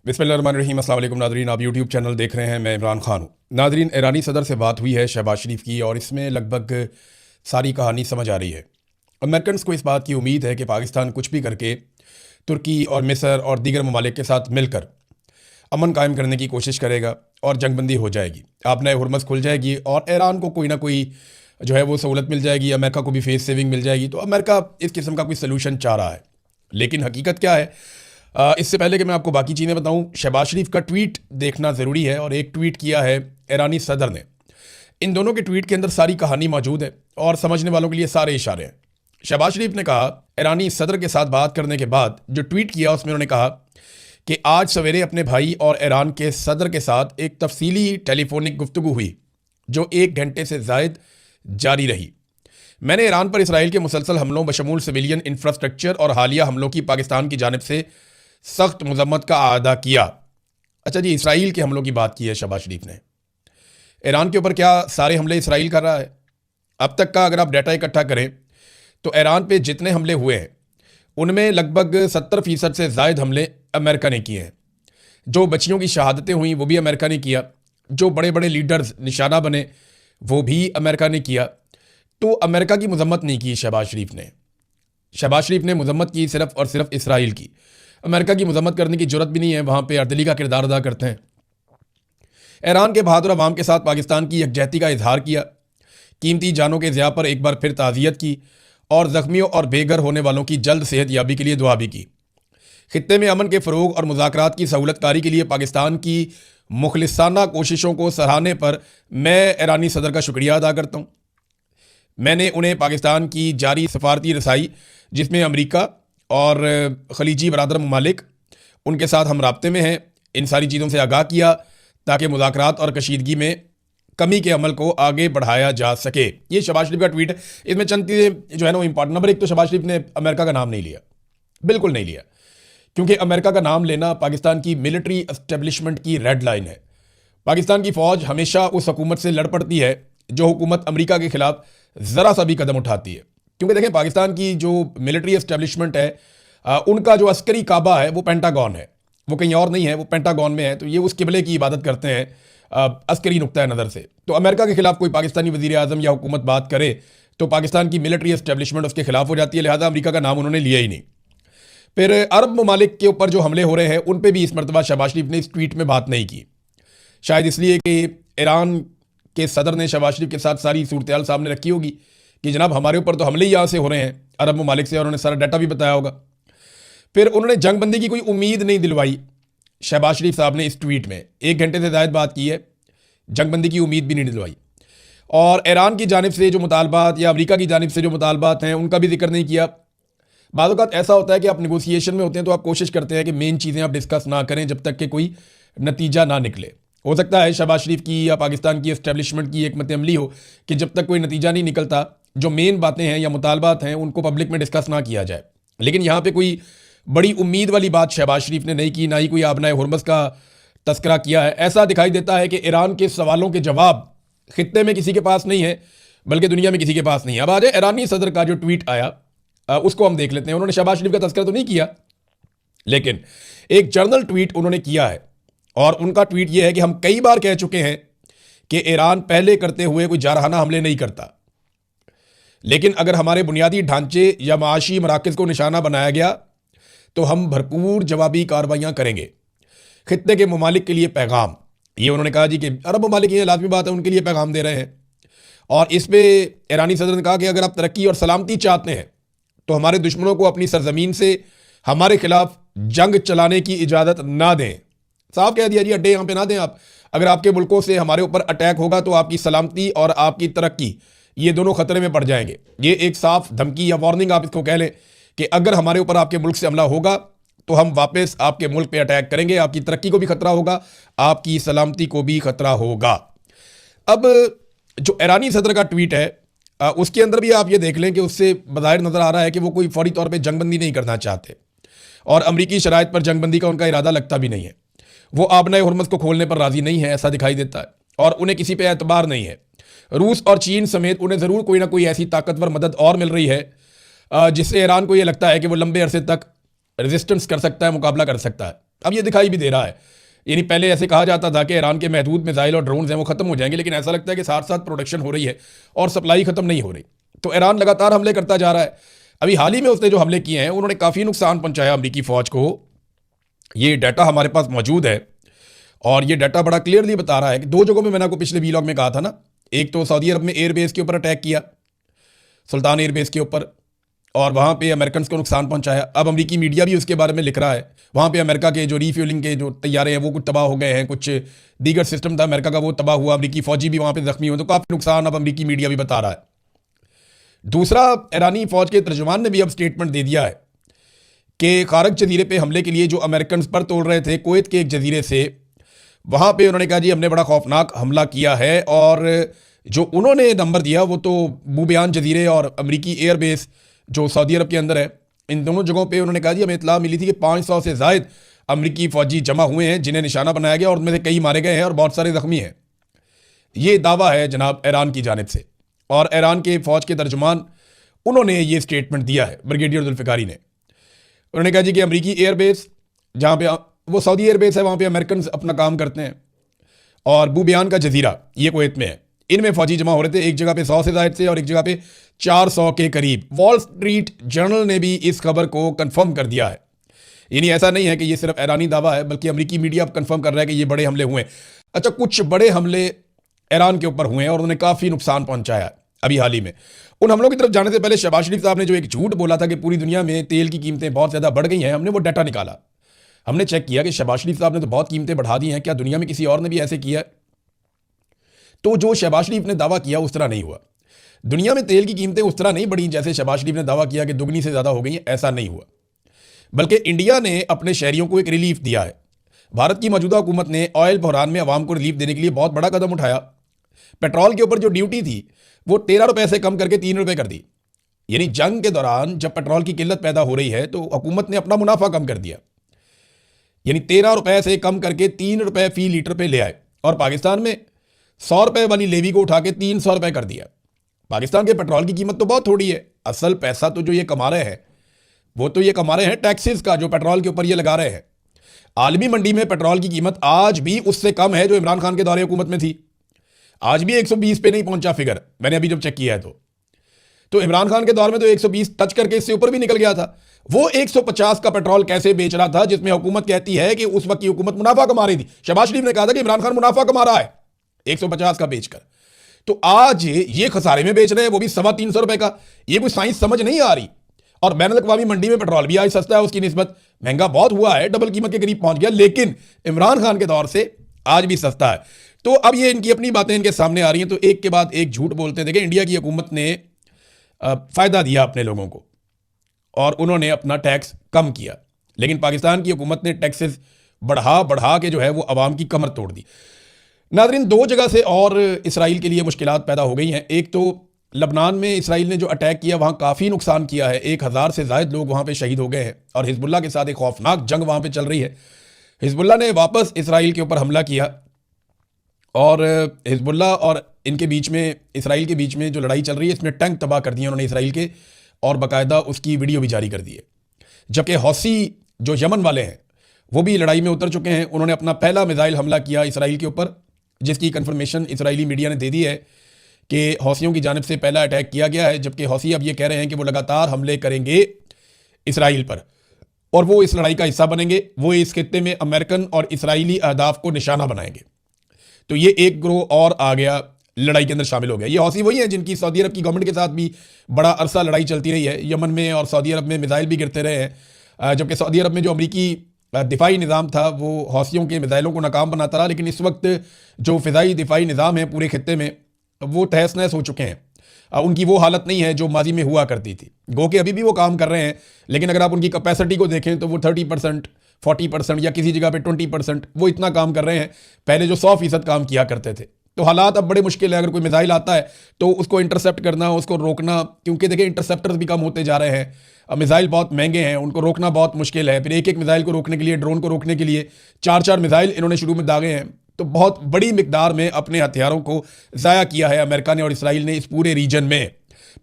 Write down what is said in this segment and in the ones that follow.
बिस्मिल्लाहिर्रहमानिर्रहीम। अस्सलाम वालेकुम नादरीन, आप यूट्यूब चैनल देख रहे हैं। मैं इमरान खान हूँ। नादरीन, ईरानी सदर से बात हुई है शहबाज शरीफ की, और इसमें लगभग सारी कहानी समझ आ रही है। अमेरिकन को इस बात की उम्मीद है कि पाकिस्तान कुछ भी करके तुर्की और मिस्र और दीगर ममालिक के साथ मिलकर अमन कायम करने की कोशिश करेगा और जंगबंदी हो जाएगी, आपने हुरमस खुल जाएगी और ईरान को कोई ना कोई जो है वो सहूलत मिल जाएगी, अमेरिका को भी फेस सेविंग मिल जाएगी। तो अमेरिका इस किस्म का कोई सलूशन चाह रहा है, लेकिन हकीकत क्या है? इससे पहले कि मैं आपको बाकी चीज़ें बताऊं, शहबाज शरीफ का ट्वीट देखना ज़रूरी है। और एक ट्वीट किया है ईरानी सदर ने। इन दोनों के ट्वीट के अंदर सारी कहानी मौजूद है और समझने वालों के लिए सारे इशारे हैं। शहबाज शरीफ ने कहा, ईरानी सदर के साथ बात करने के बाद जो ट्वीट किया उसमें उन्होंने कहा कि आज सवेरे अपने भाई और ईरान के सदर के साथ एक तफसीली टेलीफोनिक गुफ्तगू हुई जो 1 घंटे से ज़ायद जारी रही। मैंने ईरान पर इसराइल के मुसलसल हमलों बशमूल सिविलियन इंफ्रास्ट्रक्चर और हालिया हमलों की पाकिस्तान की जानिब से सख्त मजम्मत का आदा किया। अच्छा जी, इसराइल के हमलों की बात की है शहबाज शरीफ ने। ईरान के ऊपर क्या सारे हमले इसराइल कर रहा है? अब तक का अगर आप डाटा इकट्ठा करें तो ईरान पे जितने हमले हुए हैं उनमें लगभग 70% से ज़ायद हमले अमेरिका ने किए हैं। जो बच्चियों की शहादतें हुई वो भी अमेरिका ने किया, जो बड़े बड़े लीडर्स निशाना बने वो भी अमेरिका ने किया। तो अमेरिका की मजम्मत नहीं की शहबाज शरीफ ने। शहबाज शरीफ ने मजम्मत की सिर्फ और सिर्फ इसराइल की। अमेरिका की मजम्मत करने की जरूरत भी नहीं है, वहाँ पे अर्दली का किरदार अदा करते हैं। ईरान के बहादुर अवाम के साथ पाकिस्तान की यकजहती का इजहार किया, कीमती जानों के ज़िया पर एक बार फिर ताज़ियत की और ज़ख्मियों और बेघर होने वालों की जल्द सेहत याबी के लिए दुआ भी की। खित्ते में अमन के फ़रोग और मुज़ाकरात की सहूलत कारी के लिए पाकिस्तान की मुखलिसाना कोशिशों को सराहने पर मैं ईरानी सदर का शुक्रिया अदा करता हूँ। मैंने उन्हें पाकिस्तान की जारी सफारती रसाई, जिसमें अमरीका और खलीजी बरादर ममालिक उनके साथ हम राब्ते में हैं, इन सारी चीज़ों से आगाह किया ताकि मुज़ाकरात और कशीदगी में कमी के अमल को आगे बढ़ाया जा सके। ये शहबाज शरीफ का ट्वीट है। इसमें चंद चीज़ें जो है ना वो इंपॉर्टेंट। नंबर 1 तो शहबाज शरीफ ने अमेरिका का नाम नहीं लिया, बिल्कुल नहीं लिया, क्योंकि अमेरिका का नाम लेना पाकिस्तान की मिलिट्री एस्टेब्लिशमेंट की रेड लाइन है। पाकिस्तान की फ़ौज हमेशा उस हुकूमत से लड़ पड़ती है जो हुकूमत अमेरिका के खिलाफ ज़रा सा भी कदम उठाती है। क्योंकि देखें, पाकिस्तान की जो मिलिट्री एस्टेब्लिशमेंट है उनका जो अस्करी काबा है वो पेंटागन है, वो कहीं और नहीं है, वो पेंटागन में है। तो ये उस किबले की इबादत करते हैं अस्करी नुक्ता नज़र से। तो अमेरिका के खिलाफ कोई पाकिस्तानी वज़ीर आज़म या हुकूमत बात करे तो पाकिस्तान की मिलिट्री एस्टेब्लिशमेंट उसके खिलाफ हो जाती है, लिहाजा अमेरिका का नाम उन्होंने लिया ही नहीं। फिर अरब ममालिक के ऊपर जो हमले हो रहे हैं उन पर भी इस मरतबा शहबाज शरीफ ने इस ट्वीट में बात नहीं की, शायद इसलिए कि ईरान के सदर ने शहबाज शरीफ के साथ सारी सूरत हाल सामने रखी होगी कि जनाब हमारे ऊपर तो हमले ही यहाँ से हो रहे हैं अरब ममालिक से, और उन्होंने सारा डाटा भी बताया होगा। फिर उन्होंने जंगबंदी की कोई उम्मीद नहीं दिलवाई शहबाज शरीफ साहब ने इस ट्वीट में। 1 घंटे से ज़ायद बात की है, जंगबंदी की उम्मीद भी नहीं दिलवाई। और ईरान की जानिब से जो मुतालबात या अमेरिका की जानिब से जो मुतालबात हैं उनका भी जिक्र नहीं किया। बाज़ औक़ात ऐसा होता है कि आप नेगोशिएशन में होते हैं तो आप कोशिश करते हैं कि मेन चीज़ें आप डिस्कस ना करें जब तक कि कोई नतीजा ना निकले। हो सकता है शहबाज शरीफ की या पाकिस्तान की एस्टेब्लिशमेंट की हिकमत अमली हो कि जब तक कोई नतीजा नहीं निकलता, जो मेन बातें हैं या मुतालबात हैं उनको पब्लिक में डिस्कस ना किया जाए। लेकिन यहाँ पे कोई बड़ी उम्मीद वाली बात शहबाज शरीफ ने नहीं की, ना ही कोई आबनाए हुरमस का तस्करा किया है। ऐसा दिखाई देता है कि ईरान के सवालों के जवाब खित्ते में किसी के पास नहीं है, बल्कि दुनिया में किसी के पास नहीं है। अब आज ईरानी सदर का जो ट्वीट आया उसको हम देख लेते हैं। उन्होंने शहबाज शरीफ का तस्करा तो नहीं किया, लेकिन एक जर्नल ट्वीट उन्होंने किया है, और उनका ट्वीट यह है कि हम कई बार कह चुके हैं कि ईरान पहले करते हुए कोई जारहाना हमले नहीं करता, लेकिन अगर हमारे बुनियादी ढांचे या माशी मराकज़ को निशाना बनाया गया तो हम भरपूर जवाबी कार्रवाइयाँ करेंगे। खित्ते के ममालिक के लिए पैगाम, ये उन्होंने कहा जी कि अरब ममालिक, ये लाजमी बात है, उनके लिए पैगाम दे रहे हैं। और इस पे ईरानी सदर ने कहा कि अगर आप तरक्की और सलामती चाहते हैं तो हमारे दुश्मनों को अपनी सरजमीन से हमारे खिलाफ जंग चलाने की इजाज़त ना दें। साफ कह दिया जी, अड्डे यहाँ पे ना दें आप। अगर आपके मुल्कों से हमारे ऊपर अटैक होगा तो आपकी सलामती और आपकी तरक्की ये दोनों खतरे में पड़ जाएंगे। ये एक साफ धमकी या वार्निंग आप इसको कह लें कि अगर हमारे ऊपर आपके मुल्क से हमला होगा तो हम वापस आपके मुल्क पे अटैक करेंगे, आपकी तरक्की को भी खतरा होगा, आपकी सलामती को भी खतरा होगा। अब जो ईरानी सदर का ट्वीट है उसके अंदर भी आप ये देख लें कि उससे बज़ाहिर नज़र आ रहा है कि वो कोई फौरी तौर पर जंगबंदी नहीं करना चाहते, और अमरीकी शराइत पर जंगबंदी का उनका इरादा लगता भी नहीं है। वो आबनाए हुरमस को खोलने पर राजी नहीं है, ऐसा दिखाई देता है, और उन्हें किसी पे एतबार नहीं है। रूस और चीन समेत उन्हें ज़रूर कोई ना कोई ऐसी ताकतवर मदद और मिल रही है जिससे ईरान को ये लगता है कि वो लंबे अरसे तक रेजिस्टेंस कर सकता है, मुकाबला कर सकता है। अब ये दिखाई भी दे रहा है। यानी पहले ऐसे कहा जाता था कि ईरान के महदूद मिसाइल और ड्रोन्स हैं वो खत्म हो जाएंगे, लेकिन ऐसा लगता है कि साथ साथ प्रोडक्शन हो रही है और सप्लाई खत्म नहीं हो रही। तो ईरान लगातार हमले करता जा रहा है। अभी हाल ही में उसने जो हमले किए हैं उन्होंने काफ़ी नुकसान पहुंचाया अमरीकी फ़ौज को। ये डाटा हमारे पास मौजूद है और ये डाटा बड़ा क्लियरली बता रहा है कि दो जगहों में मैंने आपको पिछले वीलॉग में कहा था ना, एक तो सऊदी अरब में एयरबेस के ऊपर अटैक किया, सुल्तान एयरबेस के ऊपर, और वहाँ पे अमेरिकन को नुकसान पहुंचाया। अब अमरीकी मीडिया भी उसके बारे में लिख रहा है। वहाँ पे अमेरिका के जो रीफ्यूलिंग के जो तैयारे हैं वो कुछ तबाह हो गए हैं, कुछ दीगर सिस्टम था अमेरिका का वो तबाह हुआ, अमरीकी फौजी भी वहाँ पे जख्मी हुए, तो काफ़ी नुकसान अब अमरीकी मीडिया भी बता रहा है। दूसरा, ईरानी फौज के तर्जुमान ने भी अब स्टेटमेंट दे दिया है कि खारक जजीरे पे हमले के लिए जो अमेरिकन पर तोड़ रहे थे कुवैत के एक जजीरे से, वहाँ पे उन्होंने कहा जी हमने बड़ा खौफनाक हमला किया है। और जो उन्होंने नंबर दिया वो तो बूबियान जजीरे और अमरीकी एयरबेस जो सऊदी अरब के अंदर है, इन दोनों जगहों पे उन्होंने कहा जी हमें इत्तला मिली थी कि 500 से ज़ायद अमरीकी फ़ौजी जमा हुए हैं जिन्हें निशाना बनाया गया और उनमें से कई मारे गए हैं और बहुत सारे ज़ख्मी हैं। ये दावा है जनाब ईरान की जानिब से, और ईरान के फ़ौज के तर्जुमान उन्होंने ये स्टेटमेंट दिया है, ब्रिगेडियर जुल्फ़िकारी ने। उन्होंने कहा जी कि अमरीकी एयरबेस जहाँ पे वो सऊदी एयरबेस है वहाँ पे अमेरिकन अपना काम करते हैं, और बूबियान का जजीरा ये कुवैत में है, इनमें फौजी जमा हो रहे थे, एक जगह पे 100 से ज़ायद से और एक जगह पे 400 के करीब। वॉल स्ट्रीट जर्नल ने भी इस खबर को कंफर्म कर दिया है। यानी ऐसा नहीं है कि ये सिर्फ ईरानी दावा है, बल्कि अमरीकी मीडिया अब कंफर्म कर रहा है कि ये बड़े हमले हुए हैं। अच्छा, कुछ बड़े हमले ईरान के ऊपर हुए हैं और उन्होंने काफ़ी नुकसान पहुंचाया अभी हाल ही में। उन हमलों की तरफ जाने से पहले शहबाज शरीफ साहब ने जो एक झूठ बोला था कि पूरी दुनिया में तेल की कीमतें बहुत ज़्यादा बढ़ गई हैं, हमने वो डाटा निकाला, हमने चेक किया कि शहबाज शरीफ साहब ने तो बहुत कीमतें बढ़ा दी हैं। क्या दुनिया में किसी और ने भी ऐसे किया? तो जो शहबाज शरीफ ने दावा किया उस तरह नहीं हुआ। दुनिया में तेल की कीमतें उस तरह नहीं बढ़ी जैसे शहबाज शरीफ ने दावा किया कि दुगनी से ज़्यादा हो गई हैं, ऐसा नहीं हुआ। बल्कि इंडिया ने अपने शहरियों को एक रिलीफ दिया है। भारत की मौजूदा हुकूमत ने ऑयल बहरान में आवाम को रिलीफ देने के लिए बहुत बड़ा कदम उठाया। पेट्रोल के ऊपर जो ड्यूटी थी वो 13 रुपए से कम करके 3 रुपए कर दी। यानी जंग के दौरान जब पेट्रोल की किल्लत पैदा हो रही है तो हुकूमत ने अपना मुनाफा कम कर दिया, यानी 13 रुपए से कम करके 3 रुपए फी लीटर पे ले आए, और पाकिस्तान में 100 रुपए वाली लेवी को उठा के 300 रुपए कर दिया। पाकिस्तान के पेट्रोल की कीमत तो बहुत थोड़ी है, असल पैसा तो जो ये कमा रहे हैं वो तो ये कमा रहे हैं टैक्सेस का जो पेट्रोल के ऊपर ये लगा रहे हैं। आलमी मंडी में पेट्रोल की कीमत आज भी उससे कम है जो इमरान खान के दौरे हुकूमत में थी। आज भी 120 पे नहीं पहुंचा फिगर, मैंने अभी जब चेक किया है तो इमरान खान के दौर में तो 120 टच करके इससे ऊपर भी निकल गया था। वो 150 का पेट्रोल कैसे बेच रहा था जिसमें हुकूमत कहती है कि उस वक्त की हुकूमत मुनाफा कमा रही थी। शहबाज शरीफ ने कहा था कि इमरान खान मुनाफा कमा रहा है 150 का बेचकर, तो आज ये खसारे में बेच रहे हैं, वो भी 350 रुपए का। ये कोई साइंस समझ नहीं आ रही। और बैनुल-अक़वामी मंडी में पेट्रोल भी आज सस्ता है, उसकी निस्बत महंगा बहुत हुआ है, डबल कीमत के करीब पहुंच गया, लेकिन इमरान खान के दौर से आज भी सस्ता है। तो अब ये इनकी अपनी बातें इनके सामने आ रही हैं, तो एक के बाद एक झूठ बोलते हैं। देखिए, इंडिया की हुकूमत ने फ़ायदा दिया अपने लोगों को और उन्होंने अपना टैक्स कम किया, लेकिन पाकिस्तान की हुकूमत ने टैक्सेस बढ़ा बढ़ा के जो है वो आवाम की कमर तोड़ दी। नाज़रीन, दो जगह से और इसराइल के लिए मुश्किलात पैदा हो गई हैं। एक तो लबनान में इसराइल ने जो अटैक किया वहाँ काफ़ी नुकसान किया है, 1000 से ज़ायद लोग वहाँ पे शहीद हो गए हैं, और हिजबुल्लाह के साथ एक खौफनाक जंग वहाँ पे चल रही है। हिजबुल्लाह ने वापस इसराइल के ऊपर हमला किया, और हिजबुल्लाह और इनके बीच में, इसराइल के बीच में जो लड़ाई चल रही है इसमें टैंक तबाह कर दिए उन्होंने इसराइल के, और बाकायदा उसकी वीडियो भी जारी कर दी है। जबकि हौसी जो यमन वाले हैं वो भी लड़ाई में उतर चुके हैं। उन्होंने अपना पहला मिसाइल हमला किया इसराइल के ऊपर, जिसकी कंफर्मेशन इसराइली मीडिया ने दे दी है कि हौसियों की जानिब से पहला अटैक किया गया है। जबकि हौसी अब ये कह रहे हैं कि वो लगातार हमले करेंगे इसराइल पर और वो इस लड़ाई का हिस्सा बनेंगे, वो इस खित्ते में अमेरिकन और इसराइली अहदाफ को निशाना बनाएंगे। तो ये एक ग्रोह और आ गया, लड़ाई के अंदर शामिल हो गया। ये हौसी वही है जिनकी सऊदी अरब की गवर्नमेंट के साथ भी बड़ा अरसा लड़ाई चलती रही है। यमन में और सऊदी अरब में मिसाइल भी गिरते रहे हैं, जबकि सऊदी अरब में जो अमरीकी दिफाई निज़ाम था वो हौसियों के मिसाइलों को नाकाम बनाता रहा। लेकिन इस वक्त जो फ़िज़ाई दिफाई निज़ाम है पूरे खित्ते में वो तहस नहस हो चुके हैं। उनकी वो हालत नहीं है जो माजी में हुआ करती थी। गो के अभी भी वो काम कर रहे हैं, लेकिन अगर आप उनकी कैपेसिटी को देखें तो वो 30%, 40% या किसी जगह पे 20%, वो इतना काम कर रहे हैं। पहले जो 100% काम किया करते थे। तो हालात अब बड़े मुश्किल है। अगर कोई मिसाइल आता है तो उसको इंटरसेप्ट करना, उसको रोकना, क्योंकि देखिए इंटरसेप्टर्स भी कम होते जा रहे हैं, मिसाइल बहुत महंगे हैं, उनको रोकना बहुत मुश्किल है। फिर एक एक मिसाइल को रोकने के लिए, ड्रोन को रोकने के लिए 4-4 मिसाइल इन्होंने शुरू में दागे हैं। तो बहुत बड़ी मिकदार में अपने हथियारों को ज़ाया किया है अमेरिका ने और इसराइल ने इस पूरे रीजन में।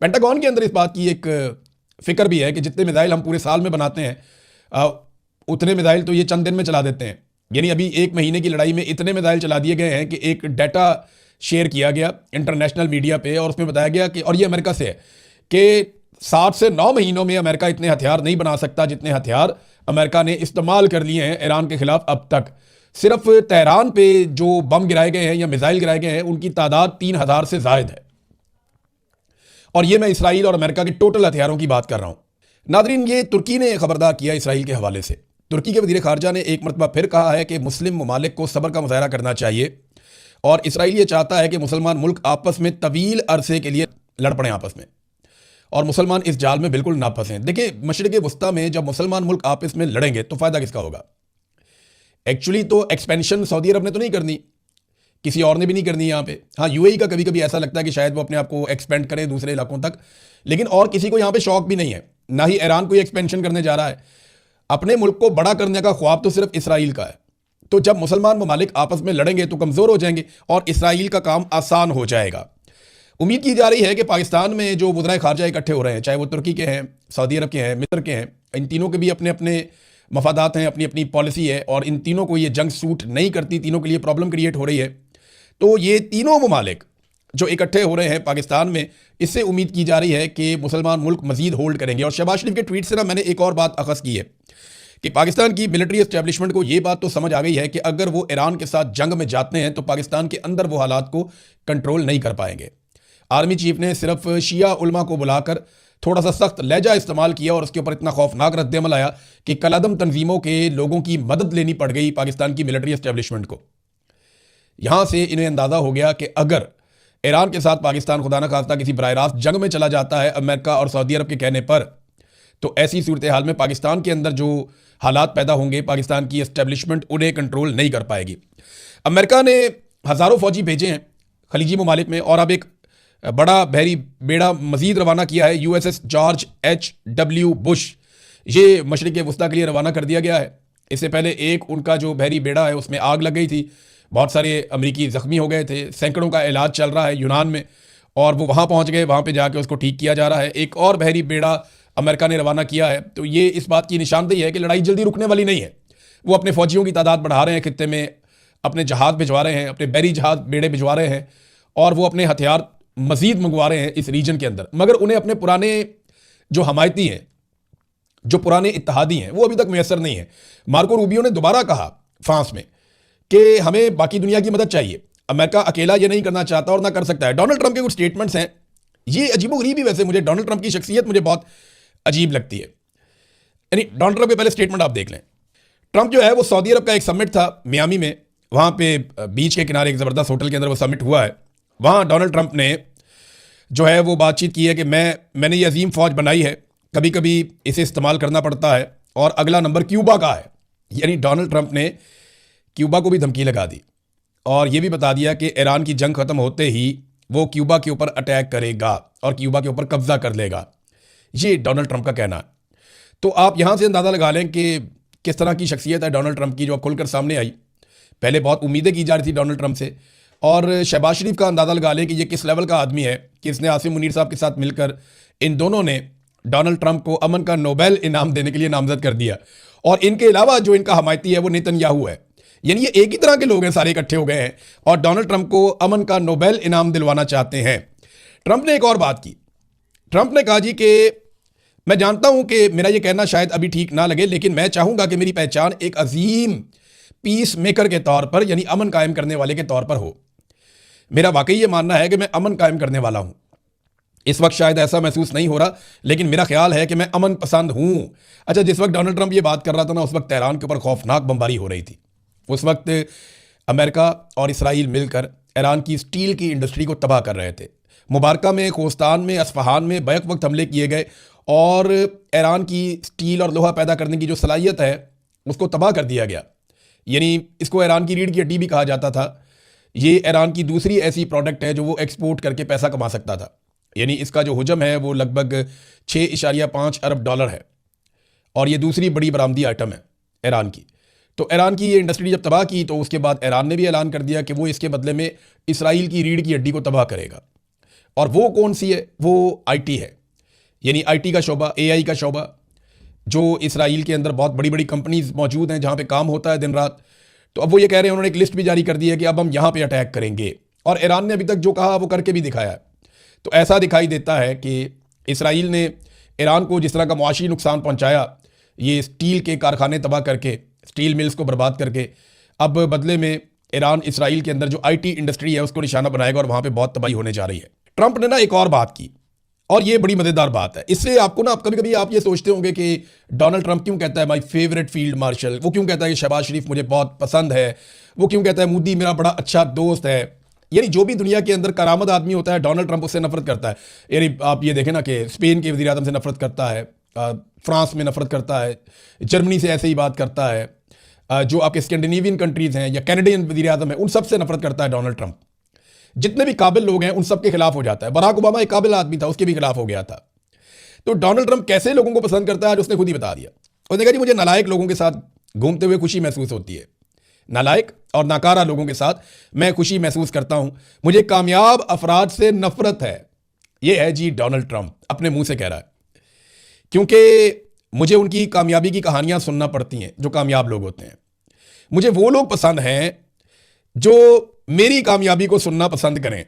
पेंटागन के अंदर इस बात की एक फ़िक्र भी है कि जितने मिसाइल हम पूरे साल में बनाते हैं उतने मिसाइल तो ये चंद दिन में चला देते हैं। यानी अभी 1 महीने की लड़ाई में इतने मिसाइल चला दिए गए हैं कि एक डाटा शेयर किया गया इंटरनेशनल मीडिया पे और उसमें बताया गया कि, और ये अमेरिका से है, कि 7 से 9 महीनों में अमेरिका इतने हथियार नहीं बना सकता जितने हथियार अमेरिका ने इस्तेमाल कर लिए हैं ईरान के खिलाफ अब तक। सिर्फ तेहरान पे जो बम गिराए गए हैं या मिसाइल गिराए गए हैं उनकी तादाद 3000 से जायद है। और ये मैं इसराइल और अमेरिका के टोटल हथियारों की बात कर रहा हूं। नादरीन, ये तुर्की ने खबरदार किया इसराइल के हवाले से। तुर्की के वजीर खारजा ने एक मरतबा फिर कहा है कि मुस्लिम ममालिक को सब्र का मुजाहरा करना चाहिए और इसराइल ये चाहता है कि मुसलमान मुल्क आपस में तवील अरसे के लिए लड़ पड़ें आपस में, और मुसलमान इस जाल में बिल्कुल ना फंसें। देखिए, मशरिक़ वस्ता में जब मुसलमान मुल्क आपस में लड़ेंगे तो फ़ायदा किसका होगा? एक्चुअली तो एक्सपेंशन सऊदी अरब ने तो नहीं करनी, किसी और ने भी नहीं करनी यहाँ पे। हाँ, यूएई का कभी कभी ऐसा लगता है कि शायद वो अपने आप को एक्सपेंड करें दूसरे इलाकों तक, लेकिन और किसी को यहाँ पे शौक भी नहीं है। ना ही ईरान कोई एक्सपेंशन करने जा रहा है। अपने मुल्क को बड़ा करने का ख्वाब तो सिर्फ इसराइल का है। तो जब मुसलमान ममालिक आपस में लड़ेंगे तो कमज़ोर हो जाएंगे और इसराइल का काम आसान हो जाएगा। उम्मीद की जा रही है कि पाकिस्तान में जो वज़राए खारजा इकट्ठे हो रहे हैं, चाहे वो तुर्की के हैं, सऊदी अरब के हैं, मिस्र के हैं, इन तीनों के भी अपने अपने मफादात हैं, अपनी अपनी पॉलिसी है और इन तीनों को ये जंग सूट नहीं करती, तीनों के लिए प्रॉब्लम क्रिएट हो रही है। तो ये तीनों ममालिक जो इकट्ठे हो रहे हैं पाकिस्तान में, इससे उम्मीद की जा रही है कि मुसलमान मुल्क मजीद होल्ड करेंगे। और शहबाज शरीफ के ट्वीट से ना मैंने एक और बात अखज़ की है कि पाकिस्तान की मिलिट्री एस्टेब्लिशमेंट को ये बात तो समझ आ गई है कि अगर वो ईरान के साथ जंग में जाते हैं तो पाकिस्तान के अंदर वो हालात को कंट्रोल नहीं कर पाएंगे। आर्मी चीफ ने सिर्फ शिया उलमा को बुलाकर थोड़ा सा सख्त लहजा इस्तेमाल किया और उसके ऊपर इतना खौफनाक रद्दअमल आया कि कलादम तंजीमों के लोगों की मदद लेनी पड़ गई पाकिस्तान की मिलिट्री एस्टेब्लिशमेंट को। यहां से इन्हें अंदाज़ा हो गया कि अगर ईरान के साथ पाकिस्तान खुदा न खास्ता किसी बराह रास्त जंग में चला जाता है अमेरिका और सऊदी अरब के कहने पर, तो ऐसी सूरत हाल में पाकिस्तान के अंदर जो हालात पैदा होंगे, पाकिस्तान की एस्टेब्लिशमेंट उन्हें कंट्रोल नहीं कर पाएगी। अमेरिका ने हज़ारों फौजी भेजे हैं खलीजी ममालिक में और अब एक बड़ा बहरी बेड़ा मजीद रवाना किया है, USS जॉर्ज H.W. बुश। ये मशरिक़ वस्ता के लिए रवाना कर दिया गया है। इससे पहले एक उनका जो बहरी बेड़ा है उसमें आग लग गई थी, बहुत सारे अमरीकी ज़ख्मी हो गए थे, सैकड़ों का इलाज चल रहा है यूनान में और वो वहाँ पहुँच गए, वहाँ पे जाके उसको ठीक किया जा रहा है। एक और बहरी बेड़ा अमेरिका ने रवाना किया है। तो ये इस बात की निशानदेही है कि लड़ाई जल्दी रुकने वाली नहीं है। वो अपने फौजियों की तादाद बढ़ा रहे हैं, खित्ते में अपने जहाज़ भिजवा रहे हैं, अपने बहरी जहाज़ बेड़े भिजवा रहे हैं और वो अपने हथियार मजीद मंगवा रहे हैं इस रीजन के अंदर। मगर उन्हें अपने पुराने जो हमायती हैं, जो पुराने इत्तेहादी हैं, वो अभी तक मैसर नहीं है। मार्को रूबियो ने दोबारा कहा फ्रांस में कि हमें बाकी दुनिया की मदद चाहिए, अमेरिका अकेला ये नहीं करना चाहता और ना कर सकता है। डोनाल्ड ट्रंप के कुछ स्टेटमेंट्स हैं, ये अजीबोगरीब ही, वैसे मुझे डोनाल्ड ट्रंप की शख्सियत मुझे बहुत अजीब लगती है। यानी डोनाल्ड ट्रंप के पहले स्टेटमेंट आप देख लें। ट्रंप जो है वो सऊदी अरब का एक समिट था मियामी में, वहाँ पे बीच के किनारे एक ज़बरदस्त होटल के अंदर वो समिट हुआ है। वहाँ डोनाल्ड ट्रंप ने जो है वो बातचीत की है कि मैंने ये अजीम फ़ौज बनाई है, कभी कभी इसे इस्तेमाल करना पड़ता है और अगला नंबर क्यूबा का है। यानी डोनाल्ड ट्रंप ने क्यूबा को भी धमकी लगा दी और ये भी बता दिया कि ईरान की जंग ख़त्म होते ही वो क्यूबा के ऊपर अटैक करेगा और क्यूबा के ऊपर कब्जा कर लेगा। ये डोनाल्ड ट्रंप का कहना है। तो आप यहाँ से अंदाज़ा लगा लें कि किस तरह की शख्सियत है डोनाल्ड ट्रंप की, जो खुलकर सामने आई। पहले बहुत उम्मीदें की जा रही थी डोनाल्ड ट्रंप से, और शहबाज शरीफ का अंदाज़ा लगा लें कि ये किस लेवल का आदमी है कि इसने आसिम मुनीर साहब के साथ मिलकर इन दोनों ने डोनाल्ड ट्रंप को अमन का नोबेल इनाम देने के लिए नामजद कर दिया। और इनके अलावा जो इनका हमायती है वो नेतन्याहू है। यानी ये एक ही तरह के लोग हैं, सारे इकट्ठे हो गए हैं और डोनाल्ड ट्रंप को अमन का नोबेल इनाम दिलवाना चाहते हैं। ट्रंप ने एक और बात की। ट्रंप ने कहा जी कि मैं जानता हूं कि मेरा ये कहना शायद अभी ठीक ना लगे, लेकिन मैं चाहूंगा कि मेरी पहचान एक अजीम पीस मेकर के तौर पर, यानी अमन कायम करने वाले के तौर पर हो। मेरा वाकई ये मानना है कि मैं अमन कायम करने वाला हूं। इस वक्त शायद ऐसा महसूस नहीं हो रहा, लेकिन मेरा ख्याल है कि मैं अमन पसंद हूं। अच्छा, जिस वक्त डोनाल्ड ट्रंप ये बात कर रहा था ना, उस वक्त तेहरान के ऊपर खौफनाक बमबारी हो रही थी। उस वक्त अमेरिका और इसराइल मिलकर ईरान की स्टील की इंडस्ट्री को तबाह कर रहे थे। मुबारका में, खोस्तान में, अस्फहान में बैक वक्त हमले किए गए और ईरान की स्टील और लोहा पैदा करने की जो सलाहियत है उसको तबाह कर दिया गया। यानी इसको ईरान की रीढ़ की हड्डी भी कहा जाता था। ये ईरान की दूसरी ऐसी प्रोडक्ट है जो वो एक्सपोर्ट करके पैसा कमा सकता था। यानी इसका जो हुजम है वो लगभग 6.5 अरब डॉलर है और ये दूसरी बड़ी बरामदी आइटम है ईरान की। तो ईरान की ये इंडस्ट्री जब तबाह की तो उसके बाद ईरान ने भी ऐलान कर दिया कि वो इसके बदले में इसराइल की रीढ़ की हड्डी को तबाह करेगा। और वो कौन सी है? वो IT है, यानी IT का शोबा, AI का शोबा। जो इसराइल के अंदर बहुत बड़ी बड़ी कंपनीज मौजूद हैं जहाँ पे काम होता है दिन रात। तो अब वो ये कह रहे हैं, उन्होंने एक लिस्ट भी जारी कर दी है कि अब हम यहाँ पे अटैक करेंगे, और ईरान ने अभी तक जो कहा वो करके भी दिखाया है। तो ऐसा दिखाई देता है कि इसराइल ने ईरान को जिस तरह का मुआशी नुकसान पहुँचाया, ये स्टील के कारखाने तबाह करके, स्टील मिल्स को बर्बाद करके, अब बदले में ईरान इसराइल के अंदर जो आईटी इंडस्ट्री है उसको निशाना बनाएगा और वहाँ पे बहुत तबाही होने जा रही है। ट्रंप ने ना एक और बात की, और ये बड़ी मजेदार बात है। इससे आपको ना कभी कभी आप ये सोचते होंगे कि डोनाल्ड ट्रंप क्यों कहता है माय फेवरेट फील्ड मार्शल, वो क्यों कहता है कि शहबाज शरीफ मुझे बहुत पसंद है, वो क्यों कहता है मोदी मेरा बड़ा अच्छा दोस्त है। यानी जो भी दुनिया के अंदर करामत आदमी होता है, डोनाल्ड ट्रंप उससे नफरत करता है। यानी आप ये देखें ना कि स्पेन के वज़ीर आज़म से नफरत करता है, फ्रांस में नफरत करता है, जर्मनी से ऐसे ही बात करता है, जो आपके स्कैंडिनेवियन कंट्रीज हैं या कैनेडियन वज़ीर आज़म है उन सब से नफरत करता है डोनाल्ड ट्रंप। जितने भी काबिल लोग हैं उन सब के खिलाफ हो जाता है। बराक ओबामा एक काबिल आदमी था, उसके भी खिलाफ हो गया था। तो डोनाल्ड ट्रंप कैसे लोगों को पसंद करता है उसने खुद ही बता दिया। उसने कहा जी मुझे नालायक लोगों के साथ घूमते हुए खुशी महसूस होती है, नालायक और नाकारा लोगों के साथ मैं खुशी महसूस करता हूं, मुझे कामयाब अफराद से नफरत है। ये है जी डोनाल्ड ट्रंप, अपने मुंह से कह रहा है, क्योंकि मुझे उनकी कामयाबी की कहानियां सुनना पड़ती हैं जो कामयाब लोग होते हैं। मुझे वो लोग पसंद हैं जो मेरी कामयाबी को सुनना पसंद करें।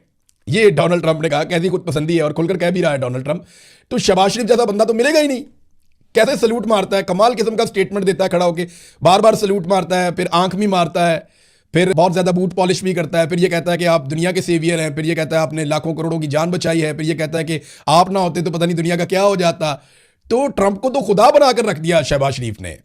ये डोनाल्ड ट्रंप ने कहा, कैसी खुद पसंदी है, और खुलकर कह भी रहा है डोनाल्ड ट्रंप। तो शहबाज शरीफ जैसा बंदा तो मिलेगा ही नहीं। कैसे सल्यूट मारता है, कमाल किस्म का स्टेटमेंट देता है खड़ा होकर, बार बार सल्यूट मारता है, फिर आंख भी मारता है, फिर बहुत ज्यादा बूट पॉलिश भी करता है, फिर ये कहता है कि आप दुनिया के सेवियर हैं, फिर ये कहता है आपने लाखों करोड़ों की जान बचाई है, फिर ये कहता है कि आप ना होते तो पता नहीं दुनिया का क्या हो जाता। तो ट्रंप को तो खुदा बनाकर रख दिया शहबाज शरीफ ने।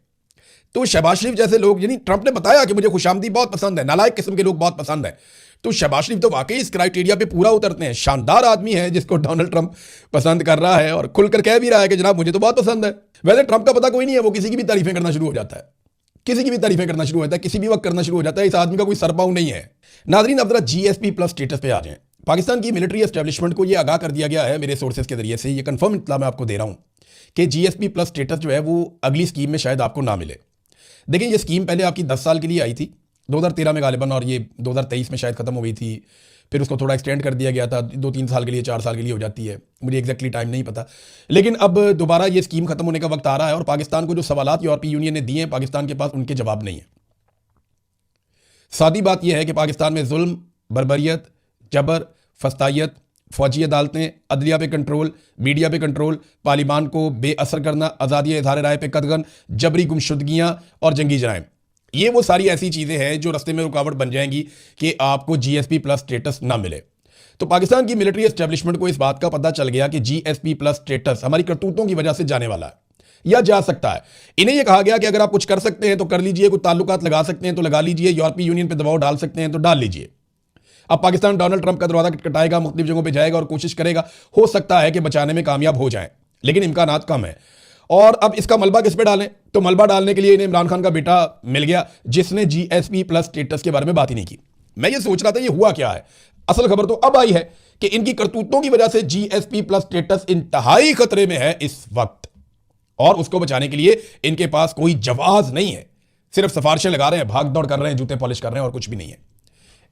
तो शहबाज शरीफ जैसे लोग, यानी ट्रंप ने बताया कि मुझे खुशामदी बहुत पसंद है, नालायक किस्म के लोग बहुत पसंद है। तो शहबाज शरीफ तो वाकई इस क्राइटेरिया पे पूरा उतरते हैं। शानदार आदमी है जिसको डोनाल्ड ट्रंप पसंद कर रहा है और खुलकर कह भी रहा है कि जनाब मुझे तो बहुत पसंद है। वैसे ट्रंप का पता कोई नहीं है, वो किसी की भी तारीफें करना शुरू हो जाता है, किसी की भी तारीफें करना शुरू हो जाता है, किसी भी वक्त करना शुरू हो जाता है। इस आदमी का कोई सरपाऊ नहीं है। नाज़रीन, अब जरा GSP+ स्टेटस पे आ जाएं। पाकिस्तान की मिलिट्री एस्टेब्लिशमेंट को यह आगाह कर दिया गया है मेरे सोर्सेज के जरिए से, ये कंफर्म इत्तला मैं आपको दे रहा हूं कि GSP+ स्टेटस जो है वो अगली स्कीम में शायद आपको ना मिले। देखिए, ये स्कीम पहले आपकी 10 साल के लिए आई थी 2013 में गालिबन, और ये 2023 में शायद खत्म हो गई थी। फिर उसको थोड़ा एक्सटेंड कर दिया गया था, 2-3 साल के लिए, 4 साल के लिए हो जाती है, मुझे एग्जैक्टली टाइम नहीं पता। लेकिन अब दोबारा ये स्कीम खत्म होने का वक्त आ रहा है और पाकिस्तान को जो सवालात यूरोपीय यूनियन ने दिए हैं, पाकिस्तान के पास उनके जवाब नहीं है। सादी बात यह है कि पाकिस्तान में जुल्म, बर्बरियत, जबर, फस्तायत, फौजी अदालतें, अदलिया पे कंट्रोल, मीडिया पे कंट्रोल, पार्लिमान को बेअसर करना, आज़ादी इज़हार राय पे कदगन, जबरी गुमशुदगियाँ और जंगी जराइम, ये वो सारी ऐसी चीज़ें हैं जो रास्ते में रुकावट बन जाएंगी कि आपको GSP+ स्टेटस ना मिले। तो पाकिस्तान की मिलिट्री एस्टेब्लिशमेंट को इस बात का पता चल गया कि GSP+ स्टेटस हमारी करतूतों की वजह से जाने वाला है या जा सकता है। इन्हें यह कहा गया कि अगर आप कुछ कर सकते हैं तो कर लीजिए, कुछ ताल्लुकात लगा सकते हैं तो लगा लीजिए, यूरोपीय यूनियन पर दबाव डाल सकते हैं तो डाल लीजिए। अब पाकिस्तान डोनाल्ड ट्रंप का दरवाजा खटखटाएगा, मुख्तलिफ जगहों पर जाएगा और कोशिश करेगा, हो सकता है कि बचाने में कामयाब हो जाए, लेकिन इम्कानात कम है। और अब इसका मलबा किस पे डालें, तो मलबा डालने के लिए इन्हें इमरान खान का बेटा मिल गया जिसने GSP+ स्टेटस के बारे में बात ही नहीं की। मैं ये सोच रहा था ये हुआ क्या है। असल खबर तो अब आई है कि इनकी करतूतों की वजह से GSP+ स्टेटस इंतहाई खतरे में है इस वक्त, और उसको बचाने के लिए इनके पास कोई जवाब नहीं है। सिर्फ सिफारिशें लगा रहे हैं, भाग दौड़ कर रहे हैं, जूते पॉलिश कर रहे हैं, और कुछ भी नहीं है।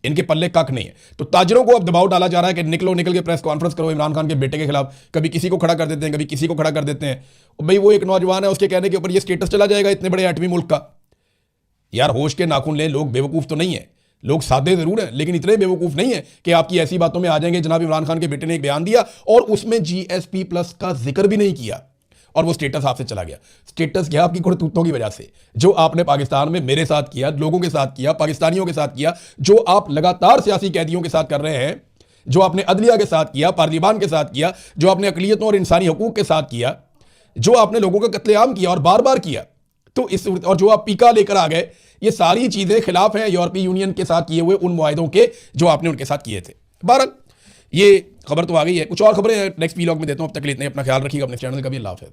इनके पल्ले कख नहीं है। तो ताजरों को अब दबाव डाला जा रहा है कि निकल के प्रेस कॉन्फ्रेंस करो इमरान खान के बेटे के खिलाफ। कभी किसी को खड़ा कर देते हैं, कभी किसी को खड़ा कर देते हैं। भाई वो एक नौजवान है, उसके कहने के ऊपर ये स्टेटस चला जाएगा इतने बड़े एटमी मुल्क का। यार होश के नाखून ले, लोग बेवकूफ तो नहीं है, लोग सादे जरूर हैं, लेकिन इतने बेवकूफ नहीं है कि आपकी ऐसी बातों में आ जाएंगे। जनाब इमरान खान के बेटे ने एक बयान दिया और उसमें GSP+ का जिक्र भी नहीं किया, और वो स्टेटस आपसे चला गया। स्टेटस क्या, आपकी करतूतों की वजह से, जो आपने पाकिस्तान में मेरे साथ किया, लोगों के साथ किया, पाकिस्तानियों के साथ किया, जो आप लगातार सियासी कैदियों के साथ कर रहे हैं, जो आपने अदलिया के साथ किया, पार्लिमान के साथ किया, जो आपने अकलियतों और इंसानी हकूक के साथ किया, जो आपने लोगों का कत्लेआम किया और बार बार किया। तो इस, और जो आप पीका लेकर आ गए, ये सारी चीजें खिलाफ हैं यूरोपीय यूनियन के साथ किए हुए उन मुआहदों के जो आपने उनके साथ किए थे। बहरहाल ये खबर तो आ गई है, कुछ और खबरें नेक्स्ट वीलॉग में देता हूं। अब तक के लिए इतना, अपना ख्याल रखिएगा, अपने चैनल का भी। अल्लाह हाफ़िज़।